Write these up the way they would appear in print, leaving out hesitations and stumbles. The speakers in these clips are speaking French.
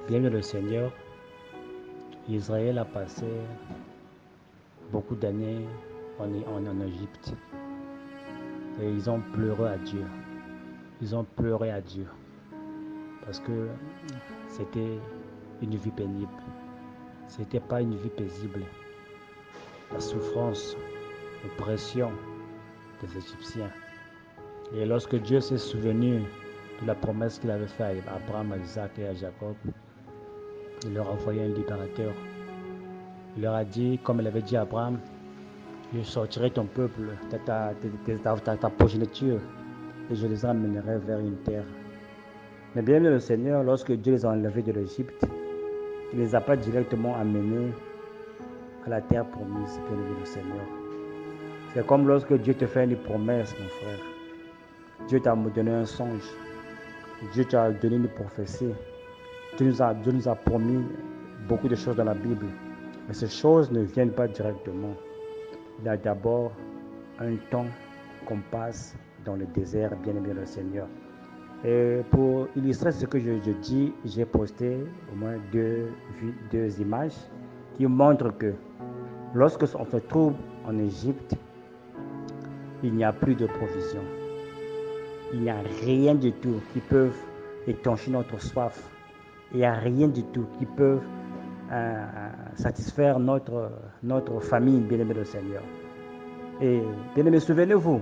Bien que le Seigneur, Israël a passé beaucoup d'années en Égypte et ils ont pleuré à Dieu. Ils ont pleuré à Dieu parce que c'était une vie pénible. C'était pas une vie paisible. La souffrance, l'oppression des Égyptiens. Et lorsque Dieu s'est souvenu de la promesse qu'il avait faite à Abraham, à Isaac et à Jacob, il leur a envoyé un libérateur. Il leur a dit, comme il avait dit à Abraham, je sortirai ton peuple, ta progéniture, et je les emmènerai vers une terre. Mais bien le Seigneur, lorsque Dieu les a enlevés de l'Égypte, il ne les a pas directement amenés à la terre promise, bien le Seigneur. C'est comme lorsque Dieu te fait une promesse, mon frère. Dieu t'a donné un songe. Dieu t'a donné une prophétie. Dieu nous a promis beaucoup de choses dans la Bible. Mais ces choses ne viennent pas directement. Il y a d'abord un temps qu'on passe dans le désert, bien aimé le Seigneur. Et pour illustrer ce que je dis, j'ai posté au moins deux images qui montrent que lorsque on se trouve en Égypte, il n'y a plus de provision. Il n'y a rien du tout qui peut étancher notre soif. Il n'y a rien du tout qui peut satisfaire notre famille, bien-aimé le Seigneur. Et bien-aimé, souvenez-vous,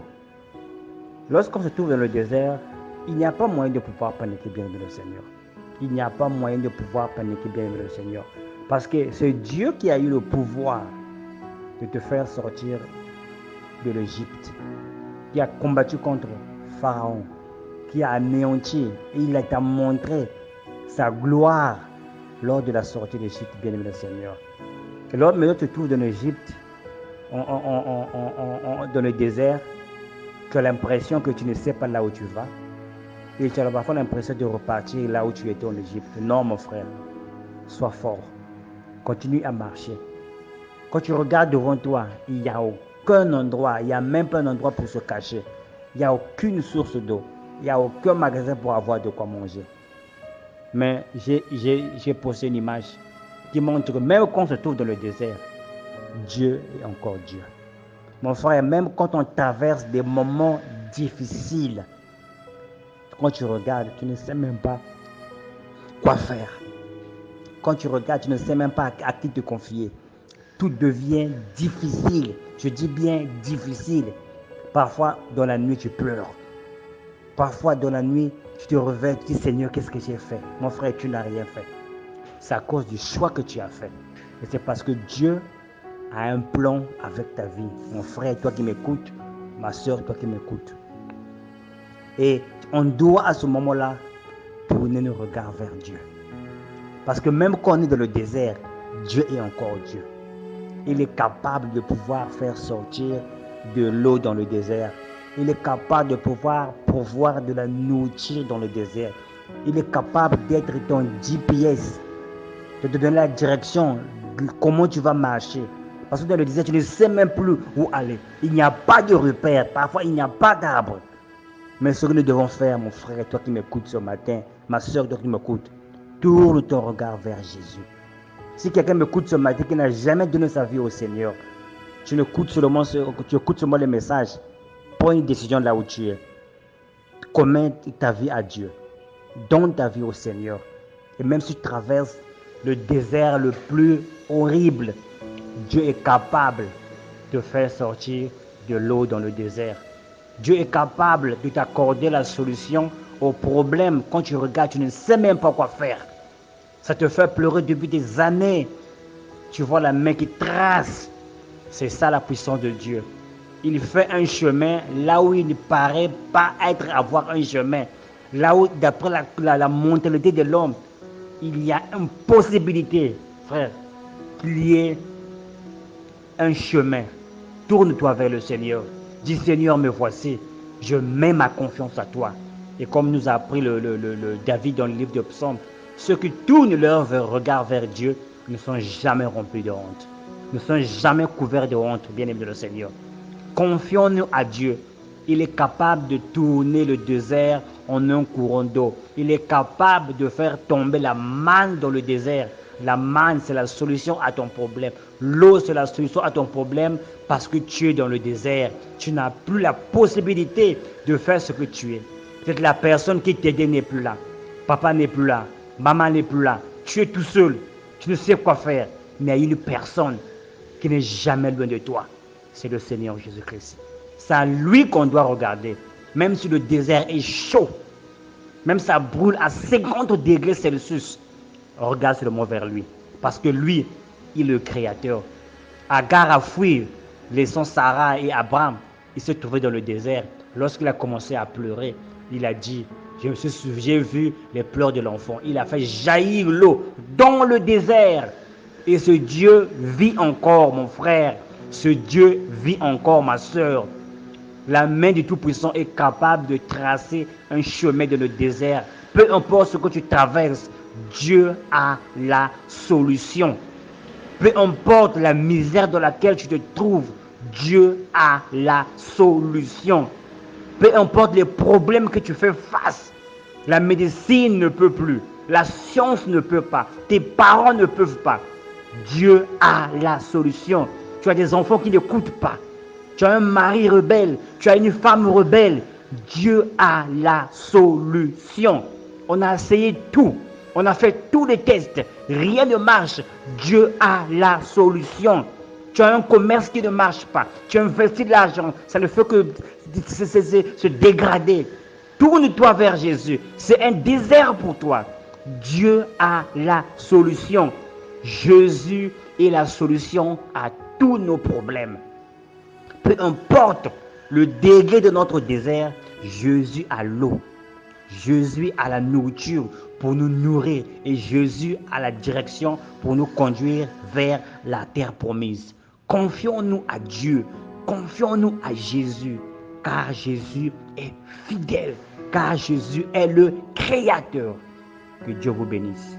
lorsqu'on se trouve dans le désert, il n'y a pas moyen de pouvoir paniquer, bien-aimé le Seigneur. Il n'y a pas moyen de pouvoir paniquer, bien-aimé le Seigneur. Parce que c'est Dieu qui a eu le pouvoir de te faire sortir de l'Égypte, qui a combattu contre Pharaon, qui a anéanti, et il t'a montré sa gloire lors de la sortie d'Égypte, bien-aimé le Seigneur. Et lorsque tu te trouves dans l'Égypte, dans le désert, tu as l'impression que tu ne sais pas là où tu vas. Et tu as parfois l'impression de repartir là où tu étais en Égypte. Non, mon frère, sois fort. Continue à marcher. Quand tu regardes devant toi, il n'y a aucun endroit, il n'y a même pas un endroit pour se cacher. Il n'y a aucune source d'eau. Il n'y a aucun magasin pour avoir de quoi manger. Mais j'ai posté une image qui montre que même quand on se trouve dans le désert, Dieu est encore Dieu. Mon frère, même quand on traverse des moments difficiles, quand tu regardes, tu ne sais même pas quoi faire. Quand tu regardes, tu ne sais même pas à qui te confier. Tout devient difficile. Je dis bien difficile. Parfois, dans la nuit, tu pleures. Parfois, dans la nuit, tu te réveilles, tu dis, Seigneur, qu'est-ce que j'ai fait? Mon frère, tu n'as rien fait. C'est à cause du choix que tu as fait. Et c'est parce que Dieu a un plan avec ta vie. Mon frère, toi qui m'écoutes, ma soeur, toi qui m'écoutes. Et on doit à ce moment-là tourner nos regards vers Dieu. Parce que même quand on est dans le désert, Dieu est encore Dieu. Il est capable de pouvoir faire sortir de l'eau dans le désert. Il est capable de pouvoir pourvoir de la nourriture dans le désert. Il est capable d'être ton GPS, de te donner la direction, comment tu vas marcher. Parce que dans le désert, tu ne sais même plus où aller. Il n'y a pas de repère. Parfois, il n'y a pas d'arbre. Mais ce que nous devons faire, mon frère, toi qui m'écoutes ce matin, ma soeur, toi qui m'écoutes, tourne ton regard vers Jésus. Si quelqu'un m'écoute ce matin qui n'a jamais donné sa vie au Seigneur, tu écoutes seulement le message, prends une décision là où tu es. Commets ta vie à Dieu. Donne ta vie au Seigneur. Et même si tu traverses le désert le plus horrible, Dieu est capable de faire sortir de l'eau dans le désert. Dieu est capable de t'accorder la solution au problème. Quand tu regardes, tu ne sais même pas quoi faire. Ça te fait pleurer depuis des années. Tu vois la main qui trace. C'est ça la puissance de Dieu. Il fait un chemin là où il ne paraît pas avoir un chemin. Là où, d'après la mentalité de l'homme, il y a une possibilité, frère, qu'il y ait un chemin. Tourne-toi vers le Seigneur. Dis, Seigneur, me voici. Je mets ma confiance à toi. Et comme nous a appris le David dans le livre de Psaumes, ceux qui tournent leur regard vers Dieu ne sont jamais remplis de honte. Ne sont jamais couverts de honte, bien-aimés de le Seigneur. Confions-nous à Dieu. Il est capable de tourner le désert en un courant d'eau. Il est capable de faire tomber la manne dans le désert. La manne, c'est la solution à ton problème. L'eau, c'est la solution à ton problème parce que tu es dans le désert. Tu n'as plus la possibilité de faire ce que tu es. Peut-être la personne qui t'aidait n'est plus là. Papa n'est plus là. Maman n'est plus là. Tu es tout seul. Tu ne sais quoi faire. Mais il y a une personne qui n'est jamais loin de toi. C'est le Seigneur Jésus-Christ. C'est à lui qu'on doit regarder. Même si le désert est chaud, même si ça brûle à 50 degrés Celsius, regarde seulement vers lui. Parce que lui, il est le Créateur. Agar a fui, laissant Sarah et Abraham. Il s'est trouvé dans le désert. Lorsqu'il a commencé à pleurer, il a dit, j'ai vu les pleurs de l'enfant. Il a fait jaillir l'eau dans le désert. Et ce Dieu vit encore, mon frère. Ce Dieu vit encore, ma soeur. La main du Tout-Puissant est capable de tracer un chemin dans le désert. Peu importe ce que tu traverses, Dieu a la solution. Peu importe la misère dans laquelle tu te trouves, Dieu a la solution. Peu importe les problèmes que tu fais face, la médecine ne peut plus, la science ne peut pas, tes parents ne peuvent pas. Dieu a la solution. Tu as des enfants qui n'écoutent pas. Tu as un mari rebelle, tu as une femme rebelle. Dieu a la solution. On a essayé tout. On a fait tous les tests. Rien ne marche. Dieu a la solution. Tu as un commerce qui ne marche pas. Tu investis de l'argent. Ça ne fait que se dégrader. Tourne-toi vers Jésus. C'est un désert pour toi. Dieu a la solution. Jésus est la solution à tous nos problèmes. Peu importe le degré de notre désert, Jésus a l'eau. Jésus a la nourriture pour nous nourrir. Et Jésus a la direction pour nous conduire vers la terre promise. Confions-nous à Dieu. Confions-nous à Jésus. Car Jésus est fidèle. Car Jésus est le Créateur. Que Dieu vous bénisse.